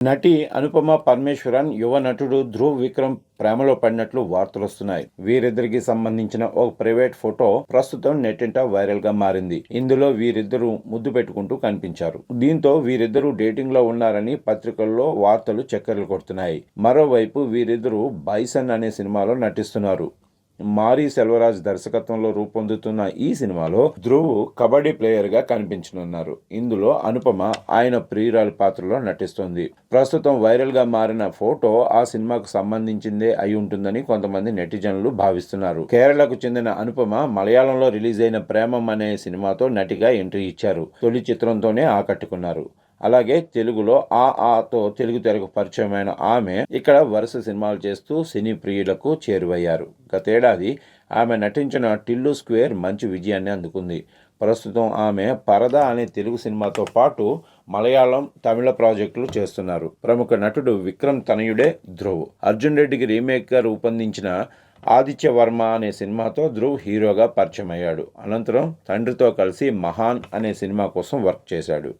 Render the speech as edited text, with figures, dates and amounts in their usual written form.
నటి అనుపమ పరమేశ్వరన్ యువ నటుడు ధ్రువ్ విక్రమ్ ప్రేమలో పడినట్లు వార్తలొస్తున్నాయి. వీరిద్దరికి సంబంధించిన ఓ ప్రైవేట్ ఫోటో ప్రస్తుతం నెట్టింట వైరల్ గా మారింది. ఇందులో వీరిద్దరూ ముద్దు పెట్టుకుంటూ కనిపించారు. దీంతో వీరిద్దరూ డేటింగ్ లో ఉన్నారని పత్రికల్లో వార్తలు చక్కర్లు కొడుతున్నాయి. మరోవైపు వీరిద్దరూ బైసన్ అనే సినిమాలో నటిస్తున్నారు. మారీ సెల్వరాజ్ దర్శకత్వంలో రూపొందుతున్న ఈ సినిమాలో ధ్రువ్ కబడ్డీ ప్లేయర్ గా కనిపించనున్నారు. ఇందులో అనుపమ ఆయన ప్రియురాలి పాత్రలో నటిస్తోంది. ప్రస్తుతం వైరల్ గా మారిన ఫోటో ఆ సినిమాకు సంబంధించిందే అయి ఉంటుందని కొంతమంది నెటిజన్లు భావిస్తున్నారు. కేరళకు చెందిన అనుపమ మలయాళంలో రిలీజ్ అయిన ప్రేమం అనే సినిమాతో నటిగా ఎంట్రీ ఇచ్చారు. తొలి చిత్రంతోనే ఆకట్టుకున్నారు. అలాగే తెలుగులో ఆతో తెలుగు తెరకు పరిచయమైన ఆమె ఇక్కడ వరుస సినిమాలు చేస్తూ సినీ ప్రియులకు చేరువయ్యారు. గతేడాది ఆమె నటించిన టిల్లు స్క్వేర్ మంచి విజయాన్ని అందుకుంది. ప్రస్తుతం ఆమె పరదా అనే తెలుగు సినిమాతో పాటు మలయాళం, తమిళ ప్రాజెక్టులు చేస్తున్నారు. ప్రముఖ నటుడు విక్రమ్ తనయుడే ధ్రువ్. అర్జున్ రెడ్డికి రీమేక్గా రూపొందించిన ఆదిత్య వర్మ అనే సినిమాతో ధ్రువ్ హీరోగా పరిచయం అయ్యాడు. అనంతరం తండ్రితో కలిసి మహాన్ అనే సినిమా కోసం వర్క్ చేశాడు.